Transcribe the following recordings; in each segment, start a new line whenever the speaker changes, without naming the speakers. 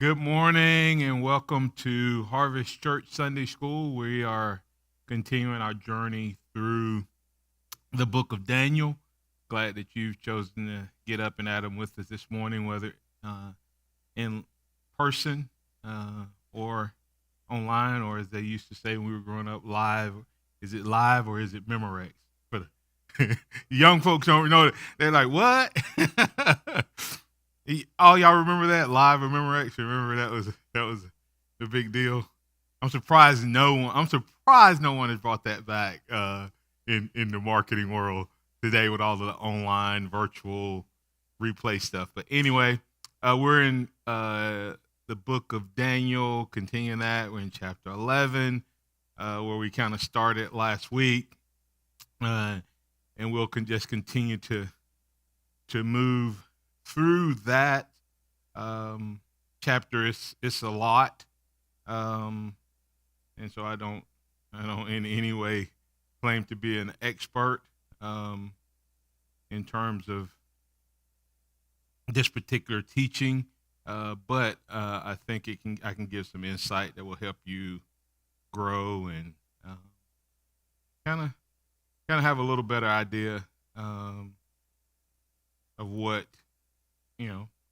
Good morning and welcome to Harvest Church Sunday School. We are continuing our journey through the book of Daniel. Glad that you've chosen to get up and at 'em with us this morning, whether in person or online, or as they used to say when we were growing up, live. Is it live or is it Memorex? For the young folks don't know that. They're like, what? Oh, y'all remember that live or Memorex? Remember that was the big deal. I'm surprised no one has brought that back in the marketing world today with all the online virtual replay stuff. But anyway, we're in the book of Daniel, continuing that. We're in chapter 11, where we kind of started last week, and we'll just continue to move through that chapter. It's a lot, and so I don't in any way claim to be an expert in terms of this particular teaching, but I think I can give some insight that will help you grow and kind of have a little better idea of what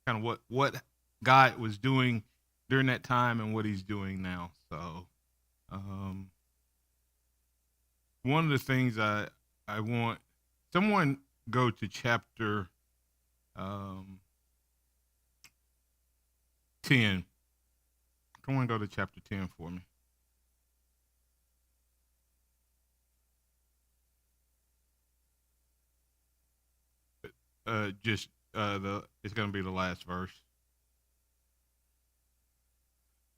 kind of what God was doing during that time and what He's doing now. So, one of the things I want someone go to chapter um, 10. Someone go to chapter 10 for me. Just the it's gonna be the last verse.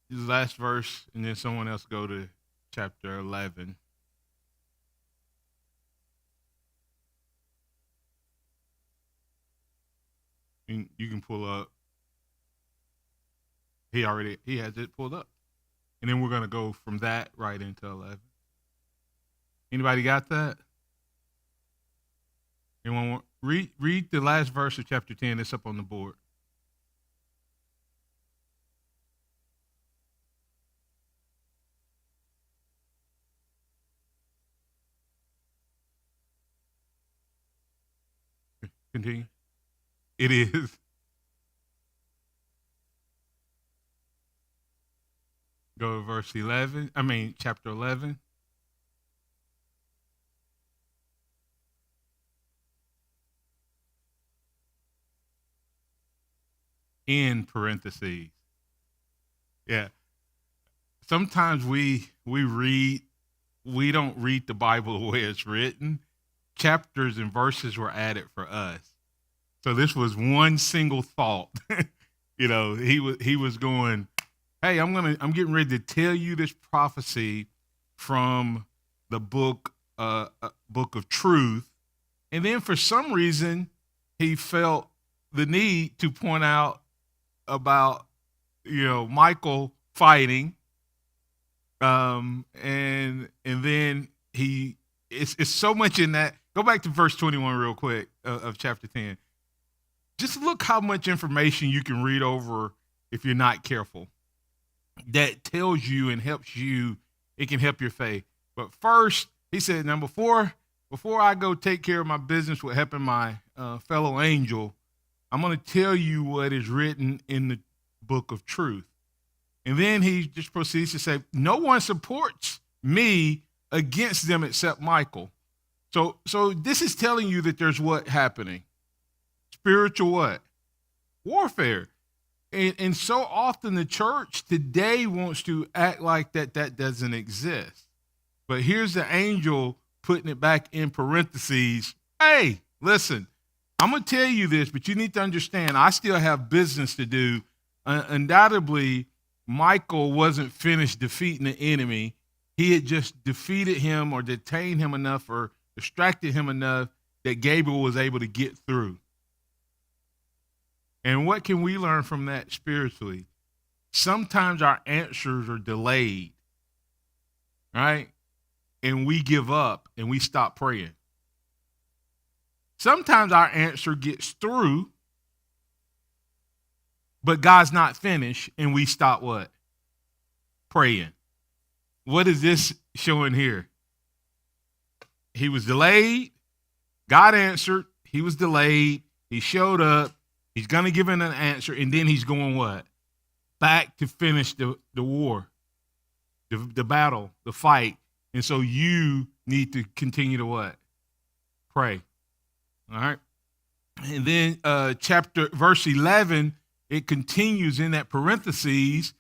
The last verse, and then someone else go to chapter 11. And you can pull up. He has it pulled up, and then we're gonna go from that right into 11. Anybody got that? Anyone want read the last verse of chapter 10? It's up on the board. Continue. It is. Go to verse 11. I mean, chapter 11. In parentheses. Yeah. Sometimes we don't read the Bible the way it's written. Chapters and verses were added for us. So this was one single thought. He was going, "Hey, I'm getting ready to tell you this prophecy from the book of truth." And then for some reason, he felt the need to point out about Michael fighting, and then it's so much in that. Go back to verse 21 real quick of chapter 10. Just look how much information you can read over if you're not careful. That tells you and helps you. It can help your faith. But first, he said, "Now before I go take care of my business with helping my fellow angel, I'm going to tell you what is written in the book of truth." And then he just proceeds to say, "No one supports me against them except Michael." So this is telling you that there's what happening? Spiritual what? Warfare. And so often the church today wants to act like that doesn't exist. But here's the angel putting it back in parentheses. Hey, listen, I'm going to tell you this, but you need to understand I still have business to do. Undoubtedly, Michael wasn't finished defeating the enemy. He had just defeated him or detained him enough or distracted him enough that Gabriel was able to get through. And what can we learn from that spiritually? Sometimes our answers are delayed, right? And we give up and we stop praying. Sometimes our answer gets through but God's not finished, and we stop what? Praying. What is this showing here? He was delayed. God answered. He was delayed. He showed up. He's going to give him an answer, and then he's going what? Back to finish the war, the battle, the fight. And so you need to continue to what? Pray. All right. And then verse 11, it continues in that parentheses.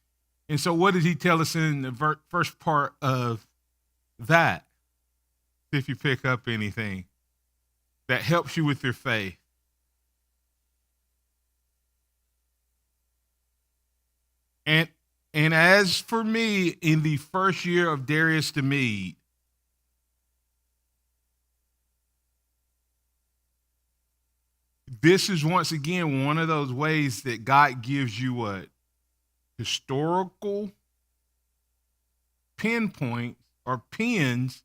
And so what did he tell us in the first part of that? See if you pick up anything that helps you with your faith. And as for me, in the first year of Darius the Mede, this is once again one of those ways that God gives you what? Historical pinpoints or pins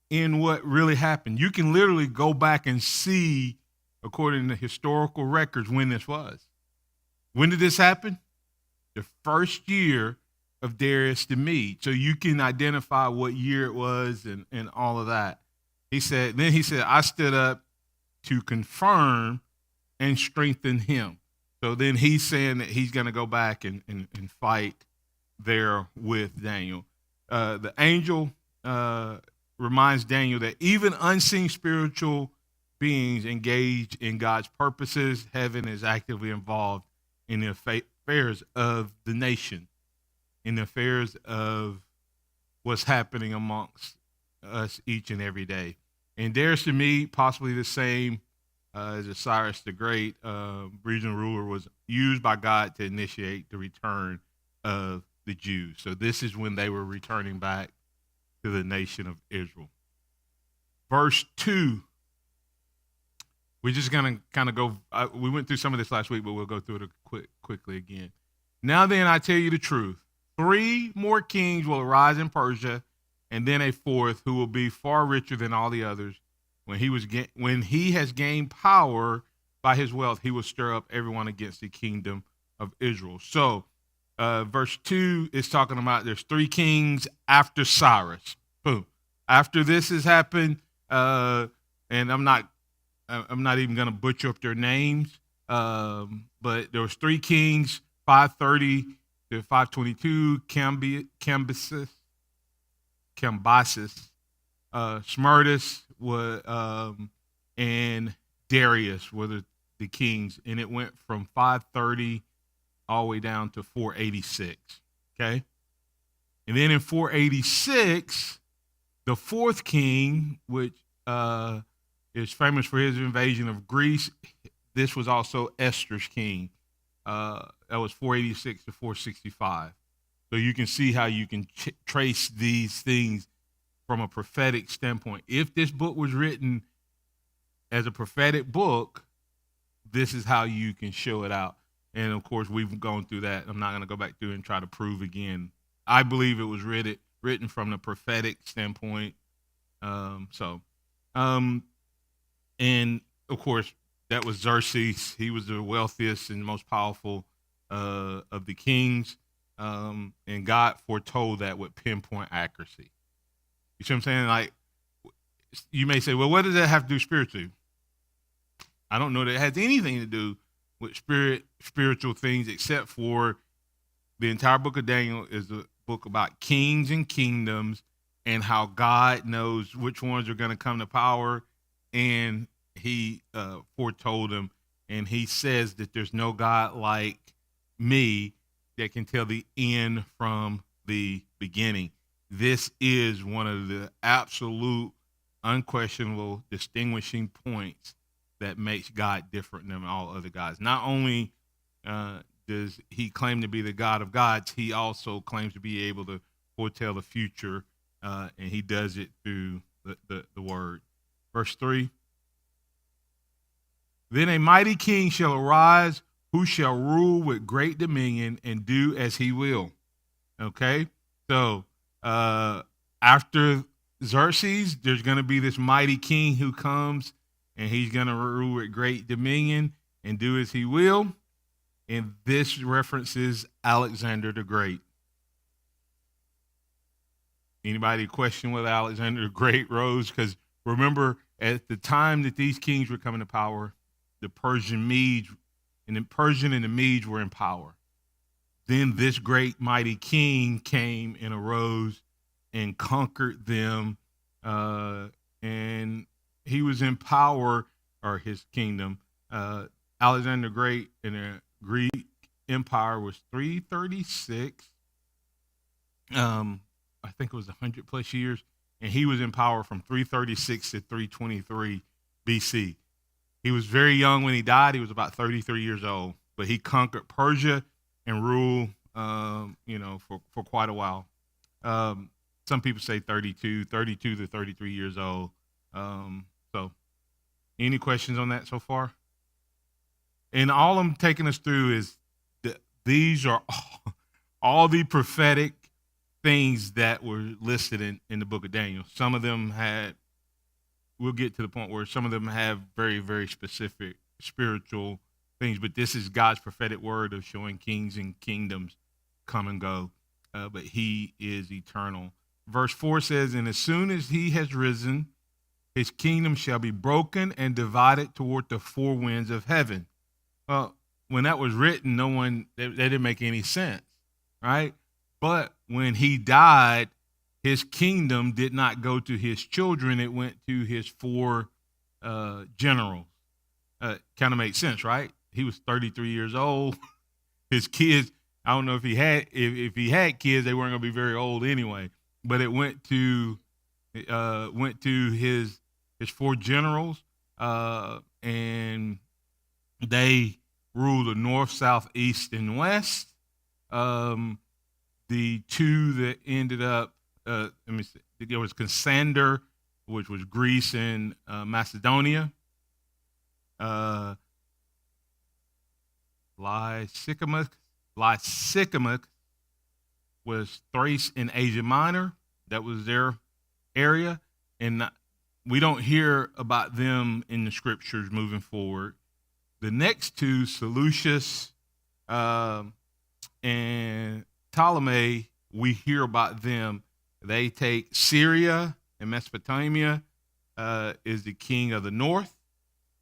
in what really happened. You can literally go back and see, according to historical records, when this was. When did this happen? The first year of Darius the Mede. So you can identify what year it was and all of that. He said, I stood up to confirm and strengthen him. So then he's saying that he's going to go back and fight there with Daniel. The angel reminds Daniel that even unseen spiritual beings engage in God's purposes. Heaven is actively involved in the affairs of the nation, in the affairs of what's happening amongst us each and every day. And Darius the Mede, possibly the same as Cyrus the Great, regional ruler, was used by God to initiate the return of the Jews. So this is when they were returning back to the nation of Israel. Verse 2. We're just going to kind of go, we went through some of this last week, but we'll go through it quickly again. Now then, I tell you the truth. 3 more kings will arise in Persia, and then a 4th who will be far richer than all the others. When he has gained power by his wealth, he will stir up everyone against the kingdom of Israel. So verse 2 is talking about there's 3 kings after Cyrus. Boom. After this has happened, and I'm not even going to butcher up their names, but there was 3 kings, 530 to 522, Cambyses, Smerdis, and Darius were the kings, and it went from 530 all the way down to 486. Okay, and then in 486, the 4th king, which is famous for his invasion of Greece. This was also Esther's king. That was 486 to 465. So you can see how you can trace these things from a prophetic standpoint. If this book was written as a prophetic book, this is how you can show it out. And of course, we've gone through that. I'm not going to go back through and try to prove again. I believe it was written from the prophetic standpoint. And of course, that was Xerxes. He was the wealthiest and most powerful of the kings. And God foretold that with pinpoint accuracy. You see what I'm saying? Like, you may say, well, what does that have to do spiritually? I don't know that it has anything to do with spiritual things, except for the entire book of Daniel is a book about kings and kingdoms and how God knows which ones are going to come to power. And he foretold them. And he says that there's no God like me that can tell the end from the beginning. This is one of the absolute, unquestionable, distinguishing points that makes God different than all other gods. Not only does he claim to be the God of gods, he also claims to be able to foretell the future, and he does it through the word. Verse 3, then a mighty king shall arise who shall rule with great dominion and do as he will. Okay? So after Xerxes, there's going to be this mighty king who comes, and he's going to rule with great dominion and do as he will. And this references Alexander the Great. Anybody question whether Alexander the Great rose? Because remember, at the time that these kings were coming to power, the Persian and the Medes were in power. Then this great mighty king came and arose and conquered them, and he was in power, or his kingdom. Alexander the Great in the Greek Empire was 336. I think it was 100 plus years, and he was in power from 336 to 323 BC. He was very young when he died. He was about 33 years old, but he conquered Persia and ruled, for quite a while. Some people say 32 to 33 years old. So any questions on that so far? And all I'm taking us through is that these are all the prophetic things that were listed in the book of Daniel. Some of them we'll get to the point where some of them have very, very specific spiritual things, but this is God's prophetic word of showing kings and kingdoms come and go, but he is eternal. Verse 4 says, and as soon as he has risen, his kingdom shall be broken and divided toward the four winds of heaven. Well, when that was written, that didn't make any sense, right? But when he died, his kingdom did not go to his children. It went to his four generals. Kind of makes sense, right? He was 33 years old. His kids, I don't know if he had kids, they weren't going to be very old anyway. But it went to his four generals, and they ruled the north, south, east, and west. The two that ended up, there was Cassander, which was Greece and Macedonia. Lysimachus was Thrace in Asia Minor. That was their area. And we don't hear about them in the scriptures moving forward. The next two, Seleucus and Ptolemy, we hear about them. They take Syria and Mesopotamia, is the king of the north,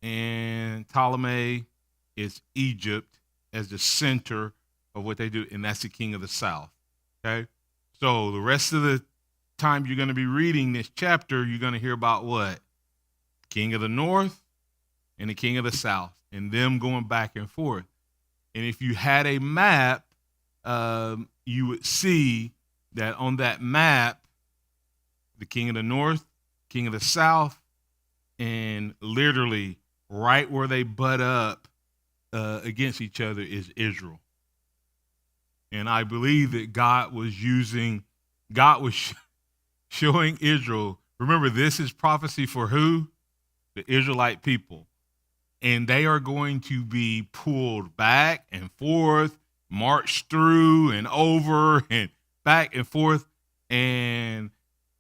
and Ptolemy is Egypt as the center of what they do, and that's the king of the south. Okay, so the rest of the time you're going to be reading this chapter, you're going to hear about what? King of the north and the king of the south, and them going back and forth. And if you had a map, you would see that on that map, the king of the north, king of the south, and literally right where they butt up against each other is Israel. And I believe that God was showing Israel. Remember, this is prophecy for who? The Israelite people. And they are going to be pulled back and forth, marched through and over and back and forth. And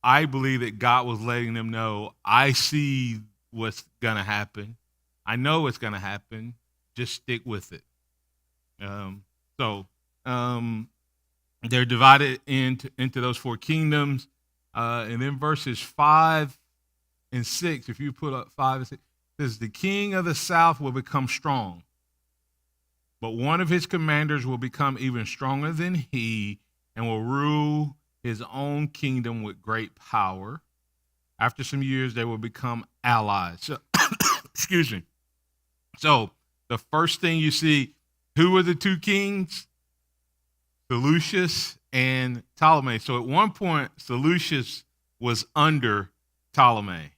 I believe that God was letting them know, I see what's going to happen. I know it's going to happen. Just stick with it. They're divided into those four kingdoms. And then verses 5 and 6, if you put up 5 and 6, says, the king of the south will become strong, but one of his commanders will become even stronger than he and will rule his own kingdom with great power. After some years, they will become allies. So, excuse me. So the first thing you see, who were the two kings? Seleucus and Ptolemy. So at one point, Seleucus was under Ptolemy.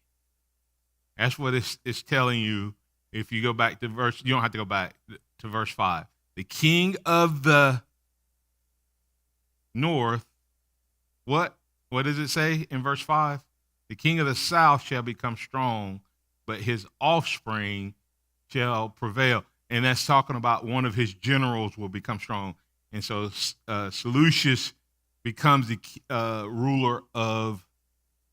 That's what it's telling you. If you go back to verse, you don't have to go back to verse 5. The king of the north, what does it say in verse 5? The king of the south shall become strong, but his offspring shall prevail. And that's talking about one of his generals will become strong. And so Seleucus becomes the ruler of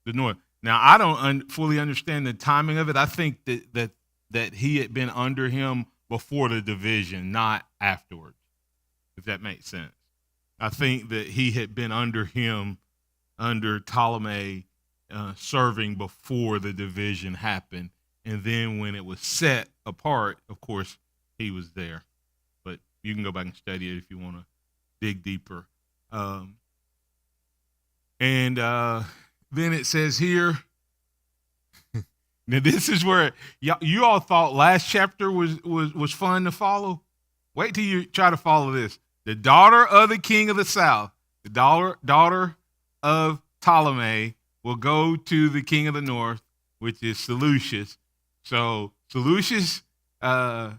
the north. Now, I don't fully understand the timing of it. I think that he had been under him before the division, not afterwards, if that makes sense. I think that he had been under him, under Ptolemy, serving before the division happened. And then when it was set apart, of course, he was there. But you can go back and study it if you want to dig deeper. And then it says here, now this is where you all thought last chapter was fun to follow. Wait till you try to follow this. The daughter of the king of the south, the daughter of Ptolemy, will go to the king of the north, which is Seleucus. So Seleucus, the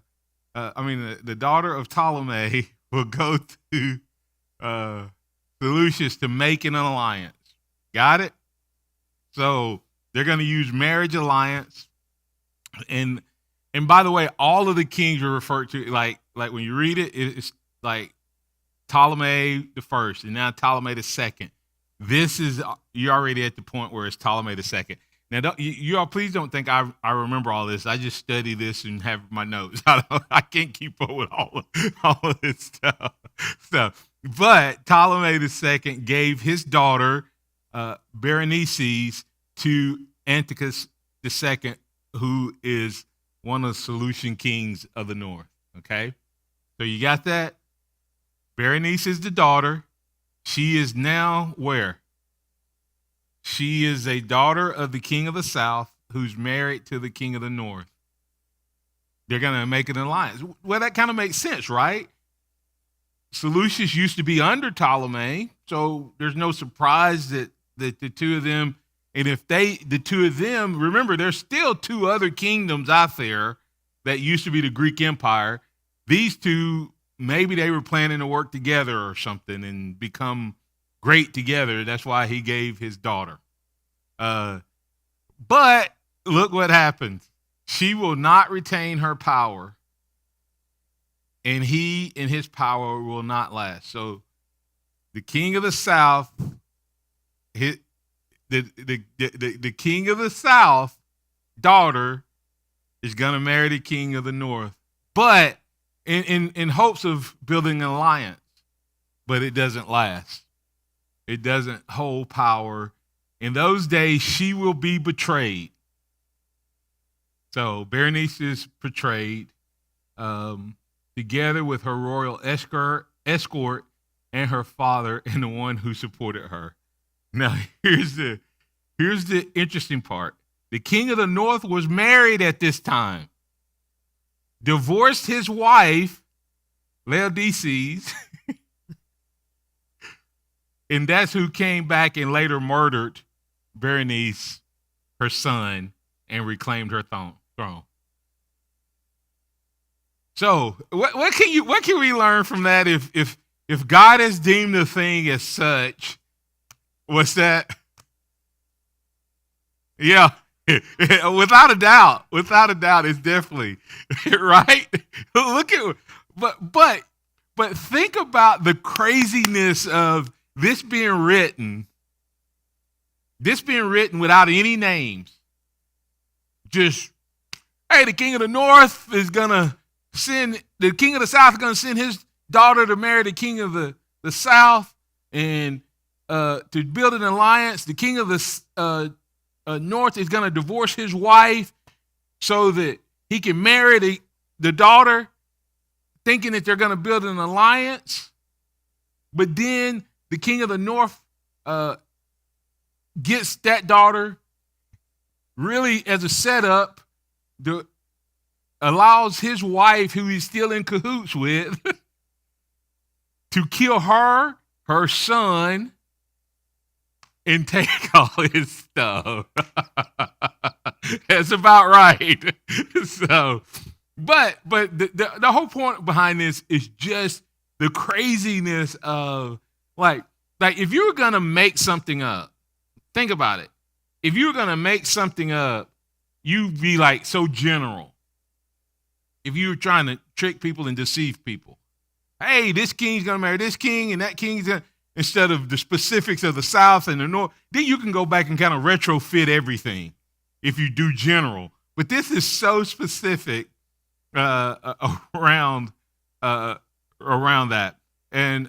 daughter of Ptolemy will go to Seleucus to make an alliance. Got it? So they're going to use marriage alliance. And by the way, all of the kings are referred to, like when you read it, it's like Ptolemy the first and now Ptolemy the second. You're already at the point where it's Ptolemy the second. Now, you all please don't think I remember all this. I just study this and have my notes. I can't keep up with all of this stuff. But Ptolemy the second gave his daughter Berenices to Antiochus the second, who is one of the Seleucian kings of the north. Okay, so you got that. Berenice is the daughter. She is now where? She is a daughter of the king of the south who's married to the king of the north. They're going to make an alliance. Well, that kind of makes sense, right? Seleucus used to be under Ptolemy, so there's no surprise that the two of them, and if the two of them, remember, there's still two other kingdoms out there that used to be the Greek Empire. These two, maybe they were planning to work together or something and become great together. That's why he gave his daughter. But look what happens. She will not retain her power, and he and his power will not last. So the king of the south, the king of the south daughter is going to marry the king of the north, but in hopes of building an alliance, but it doesn't last. It doesn't hold power. In those days, she will be betrayed. So Berenice is betrayed together with her royal escort and her father and the one who supported her. Now, here's the interesting part. The king of the north was married at this time, divorced his wife, Laodices, and that's who came back and later murdered Berenice, her son, and reclaimed her throne. So, what can we learn from that? If God has deemed the thing as such, what's that? Yeah, without a doubt, it's definitely right. Look at, but think about the craziness of this being written without any names. Just, hey, the king of the north is gonna send, the king of the south is gonna send his daughter to marry the king of the south and to build an alliance. The king of the north is gonna divorce his wife so that he can marry the daughter, thinking that they're gonna build an alliance. But then the king of the north gets that daughter really as a setup, allows his wife, who he's still in cahoots with, to kill her son, and take all his stuff. That's about right. So, but the whole point behind this is just the craziness of like if you were gonna make something up, think about it. If you were gonna make something up, you'd be like so general. If you were trying to trick people and deceive people, hey, this king's gonna marry this king and that king's gonna, instead of the specifics of the south and the north, then you can go back and kind of retrofit everything if you do general. But this is so specific around around that. And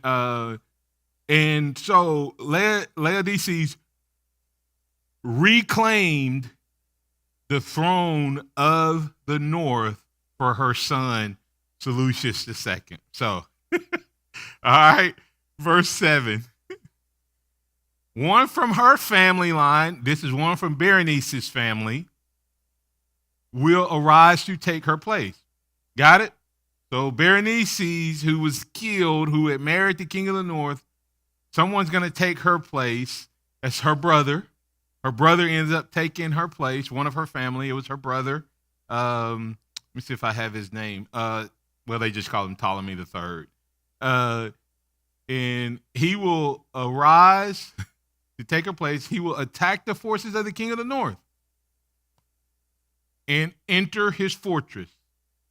so Laodices reclaimed the throne of the north for her son Seleucus II. So, all right, verse 7. One from her family line, this is one from Berenice's family, will arise to take her place. Got it? So Berenice, who was killed, who had married the king of the north, someone's going to take her place. That's her brother. Her brother ends up taking her place, one of her family. It was her brother. Let me see if I have his name. Well, they just call him Ptolemy III. And he will arise to take her place. He will attack the forces of the king of the north and enter his fortress.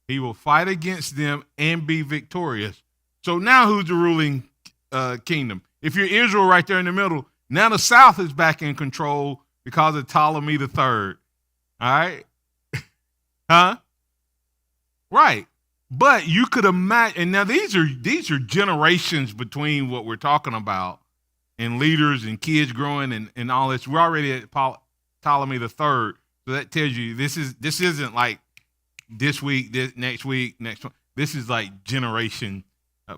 He will fight against them and be victorious. So now who's the ruling kingdom? If you're Israel right there in the middle, now the south is back in control because of Ptolemy III. All right? Huh? Right. But you could imagine, and now these are generations between what we're talking about and leaders and kids growing and all this. We're already at Ptolemy III. So that tells you this isn't like this week, next week, next one. This is like generation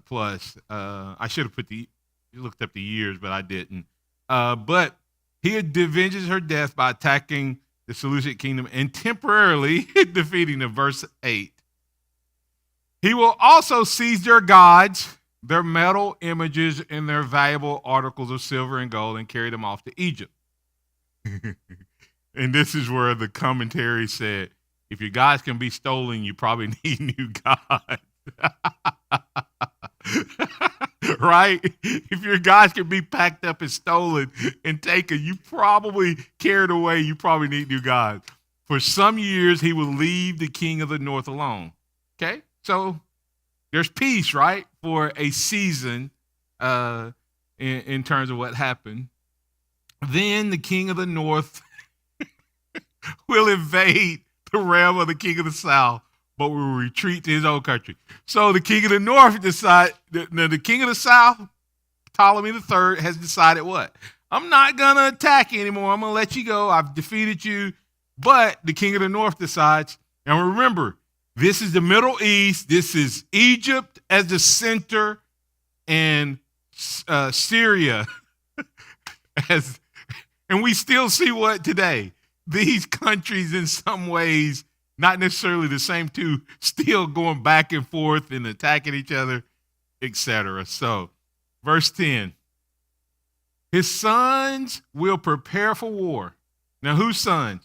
plus. I should have looked up the years, but I didn't. But he avenges her death by attacking the Seleucid kingdom and temporarily defeating them. Verse 8. He will also seize their gods, their metal images, and their valuable articles of silver and gold and carry them off to Egypt. And this is where the commentary said, if your gods can be stolen, you probably need new gods. Right? If your gods can be packed up and stolen and taken, you probably carried away, you probably need new gods. For some years, he will leave the king of the north alone. Okay? So there's peace, right? For a season in terms of what happened. Then the king of the north will invade the realm of the king of the south, but will retreat to his own country. So the king of the north the king of the south, Ptolemy III, has decided what? I'm not going to attack you anymore. I'm going to let you go. I've defeated you. But the king of the north decides, and remember, this is the Middle East. This is Egypt as the center and Syria and we still see what today? These countries in some ways, not necessarily the same two, still going back and forth and attacking each other, etc. So, verse 10. His sons will prepare for war. Now, whose sons?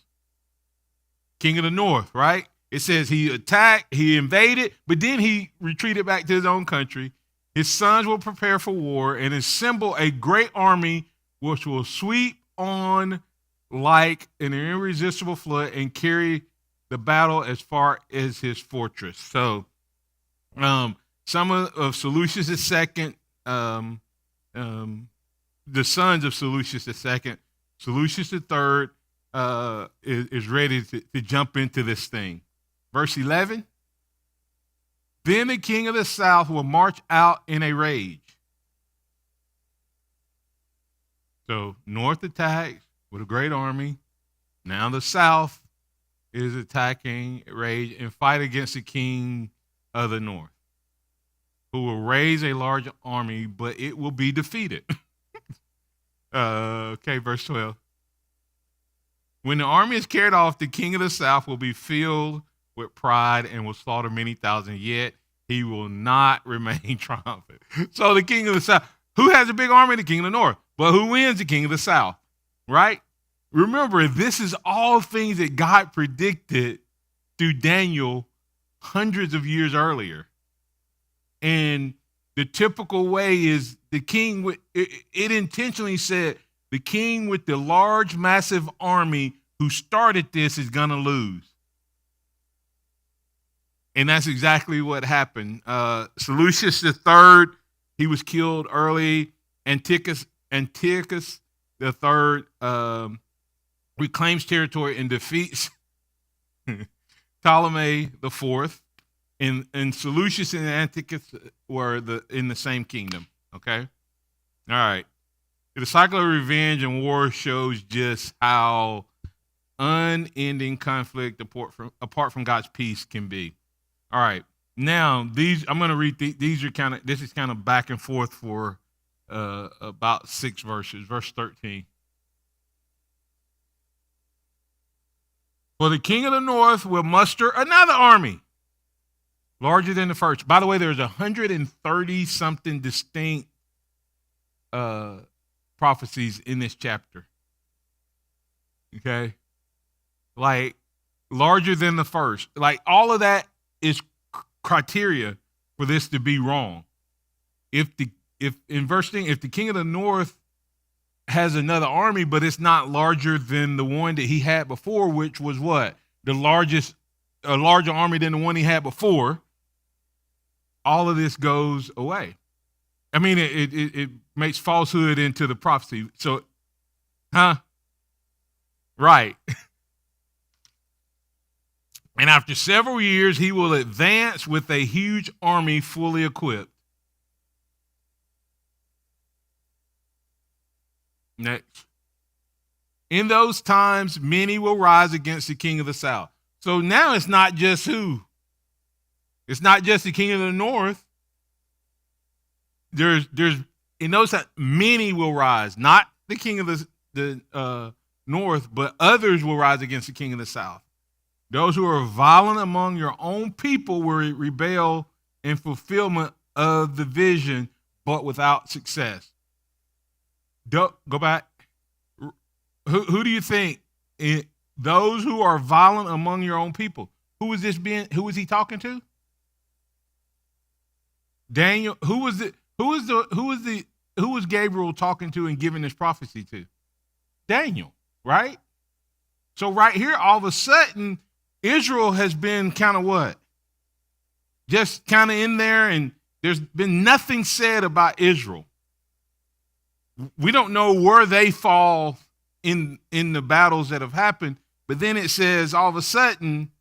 King of the north, right? It says he attacked, he invaded, but then he retreated back to his own country. His sons will prepare for war and assemble a great army which will sweep on like an irresistible flood and carry the battle as far as his fortress. So some of Seleucus II, the sons of Seleucus II, Seleucus III is ready to jump into this thing. Verse 11, then the king of the south will march out in a rage. So north attacks with a great army. Now the south is attacking, rage, and fight against the king of the north, who will raise a large army, but it will be defeated. Okay, verse 12. When the army is carried off, the king of the south will be filled with pride and will slaughter many thousand, yet he will not remain triumphant. So the king of the south, who has a big army? The king of the north. But who wins? The king of the south, right? Remember, this is all things that God predicted through Daniel hundreds of years earlier. And the typical way is the king, it intentionally said the king with the large, massive army who started this is going to lose. And that's exactly what happened. Seleucus III, he was killed early. Antiochus III reclaims territory and defeats Ptolemy IV. And Seleucus and Antiochus were in the same kingdom. Okay, all right. The cycle of revenge and war shows just how unending conflict apart from God's peace can be. All right, now these I'm going to read. These are this is kind of back and forth for about 6 verses. Verse 13. For the king of the north will muster another army larger than the first. By the way, there's 130 something distinct prophecies in this chapter. Okay, like larger than the first. Like all of that is criteria for this to be wrong. If in verse 10, if the king of the north has another army, but it's not larger than the one that he had before, which was what? A larger army than the one he had before, all of this goes away. I mean, it makes falsehood into the prophecy. So, right. And after several years, he will advance with a huge army fully equipped. Next. In those times, many will rise against the king of the south. So now it's not just who? It's not just the king of the north. There's in those times, many will rise, not the king of the north, but others will rise against the king of the south. Those who are violent among your own people will rebel in fulfillment of the vision, but without success. Go back. Who do you think? Those who are violent among your own people. Who is he talking to? Daniel. Who was Gabriel talking to and giving this prophecy to? Daniel, right? So right here, all of a sudden, Israel has been kind of what? Just kind of in there, and there's been nothing said about Israel. We don't know where they fall in the battles that have happened, but then it says all of a sudden,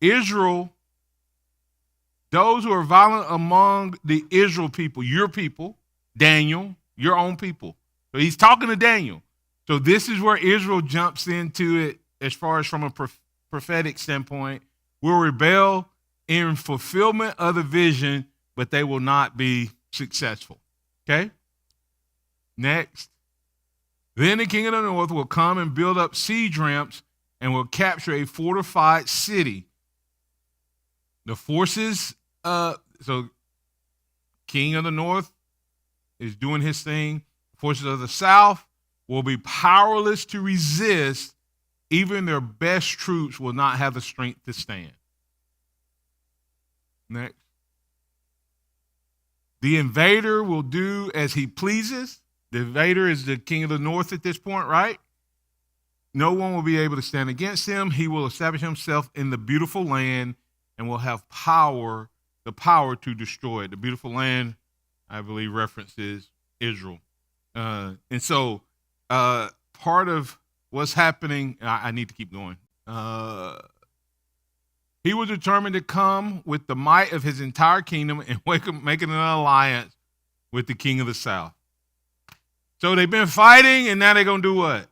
Israel, those who are violent among the Israel people, Daniel, your own people. So he's talking to Daniel. So this is where Israel jumps into it as far as from a prophetic standpoint. Will rebel in fulfillment of the vision, but they will not be successful. Okay? Next. Then the king of the north will come and build up siege ramps and will capture a fortified city. The forces, so king of the north is doing his thing. Forces of the south will be powerless to resist. Even their best troops will not have the strength to stand. Next. The invader will do as he pleases. The invader is the king of the north at this point, right? No one will be able to stand against him. He will establish himself in the beautiful land and will have the power to destroy it. The beautiful land, I believe, references Israel. And so part of what's happening, I need to keep going. He was determined to come with the might of his entire kingdom and making an alliance with the king of the south. So they've been fighting, and now they're going to do what?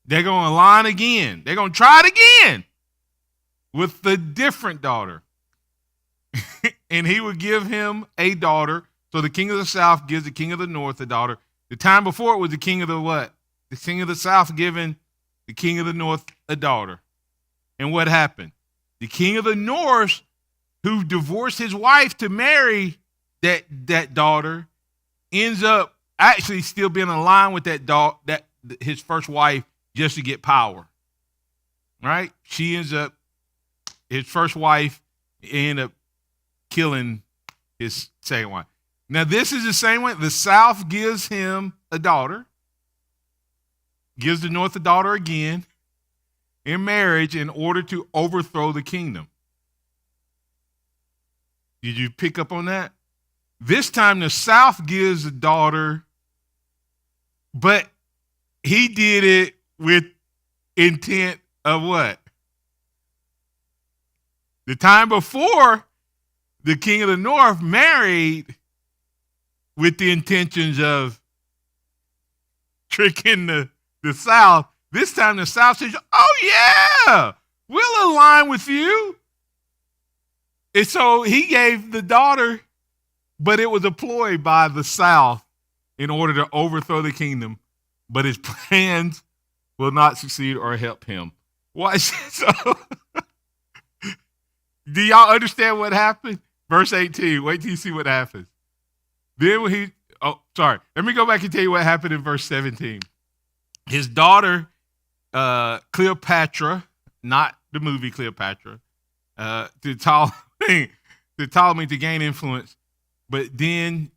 They're going to align again. They're going to try it again with the different daughter. And he would give him a daughter. So the king of the south gives the king of the north a daughter. The time before it was the king of the what? The king of the south giving the king of the north a daughter. And what happened? The king of the north, who divorced his wife to marry that daughter, ends up actually still being aligned with that his first wife just to get power. Right? She ends up, his first wife ended up killing his second wife. Now this is the same way. The south gives him a daughter, gives the north a daughter again in marriage in order to overthrow the kingdom. Did you pick up on that? This time the south gives a daughter, but he did it with intent of what? The time before, the king of the north married with the intentions of tricking the south. This time the south says, oh yeah, we'll align with you. And so he gave the daughter, but it was a ploy by the south in order to overthrow the kingdom. But his plans will not succeed or help him. Watch. So, do y'all understand what happened? Verse 18. Wait till you see what happens. Then when let me go back and tell you what happened in verse 17. His daughter, Cleopatra, not the movie Cleopatra, to Ptolemy to gain influence, but then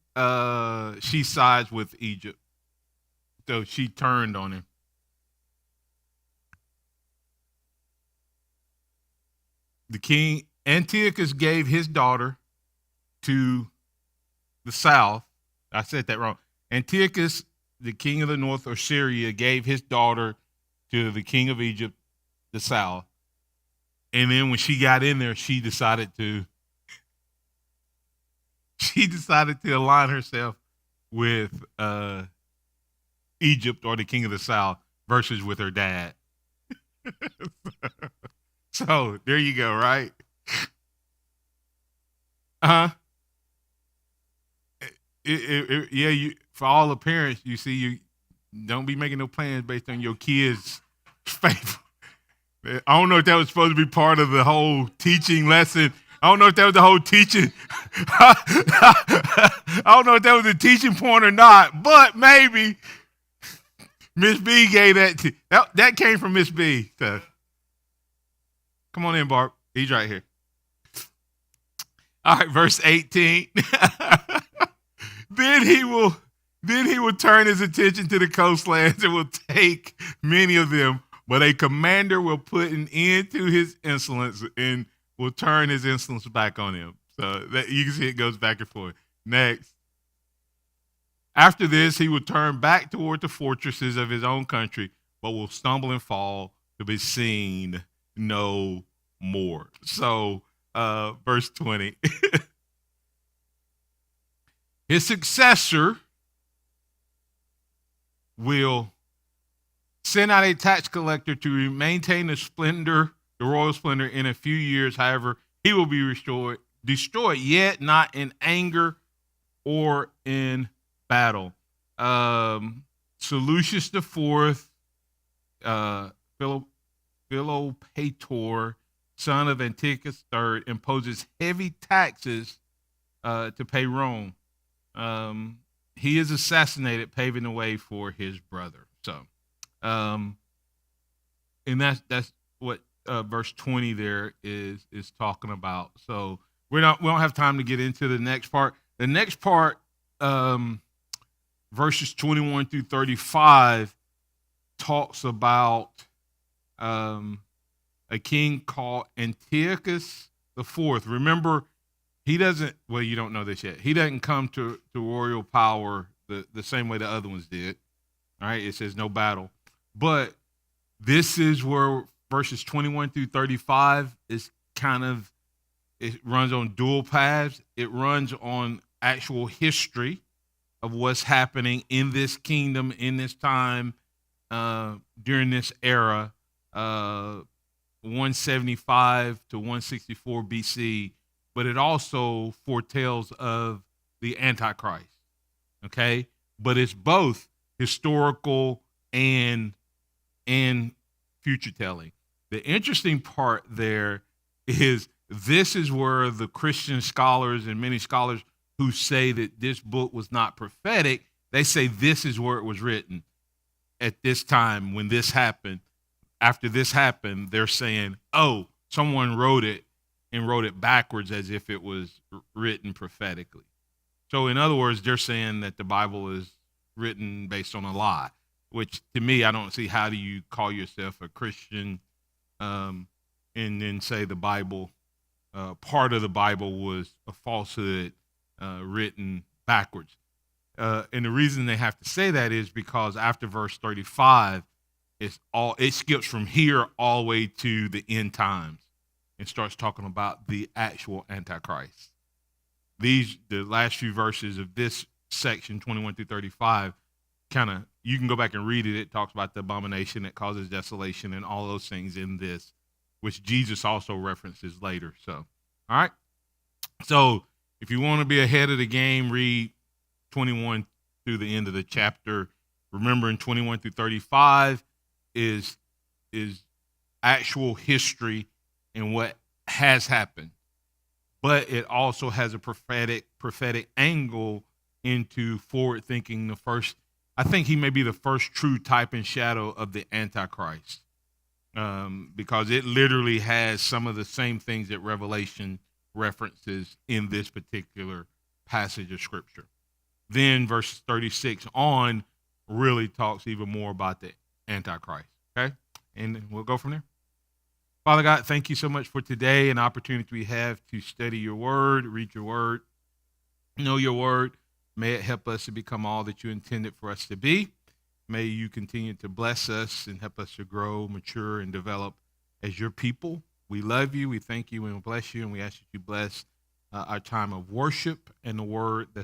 she sides with Egypt. So she turned on him. The king Antiochus gave his daughter to the south. I said that wrong. Antiochus, the king of the north, or Syria, gave his daughter to the king of Egypt, the south. And then when she got in there, she decided to align herself with Egypt, or the king of the south, versus with her dad. So there you go, right? For all the parents, you see, you don't be making no plans based on your kids' faith. I don't know if that was supposed to be part of the whole teaching lesson. I don't know if that was the whole teaching. I don't know if that was a teaching point or not, but maybe Miss B gave that came from Miss B. So. Come on in, Barb. He's right here. All right, verse 18. Then he will turn his attention to the coastlands and will take many of them, but a commander will put an end to his insolence and will turn his insolence back on him. So that you can see it goes back and forth. Next. After this, he will turn back toward the fortresses of his own country, but will stumble and fall to be seen no more. So verse 20. His successor will send out a tax collector to maintain the royal splendor in a few years. However, he will be destroyed, yet not in anger or in battle. Seleucus IV, Philopator, son of Antiochus III, imposes heavy taxes to pay Rome. He is assassinated, paving the way for his brother. So, and that's what verse 20 there is talking about. So we don't have time to get into the next part. The next part, verses 21 through 35, talks about a king called Antiochus IV. Remember, he doesn't, well, you don't know this yet. He doesn't come to royal power the same way the other ones did. All right, it says no battle. But this is where verses 21 through 35 is it runs on dual paths. It runs on actual history of what's happening in this kingdom, in this time, during this era, 175 to 164 BC, but it also foretells of the Antichrist, okay? But it's both historical and future telling. The interesting part there is this is where the Christian scholars and many scholars who say that this book was not prophetic, they say this is where it was written at this time when this happened. After this happened, they're saying, oh, someone wrote it and wrote it backwards as if it was written prophetically. So in other words, they're saying that the Bible is written based on a lie, which to me, I don't see how do you call yourself a Christian and then say the Bible, part of the Bible was a falsehood written backwards. And the reason they have to say that is because after verse 35, it skips from here all the way to the end times. and starts talking about the actual Antichrist. The last few verses of this section, 21 through 35, kind of, you can go back and read it. It talks about the abomination that causes desolation and all those things in this, which Jesus also references later. So, all right. So if you want to be ahead of the game, read 21 through the end of the chapter. Remember, in 21 through 35 is actual history and what has happened, but it also has a prophetic angle into forward thinking. I think he may be the first true type and shadow of the Antichrist, because it literally has some of the same things that Revelation references in this particular passage of Scripture. Then verse 36 on really talks even more about the Antichrist. Okay? And we'll go from there. Father God, thank you so much for today, an opportunity we have to study your word, read your word, know your word. May it help us to become all that you intended for us to be. May you continue to bless us and help us to grow, mature, and develop as your people. We love you, we thank you, and we bless you, and we ask that you bless our time of worship and the word that's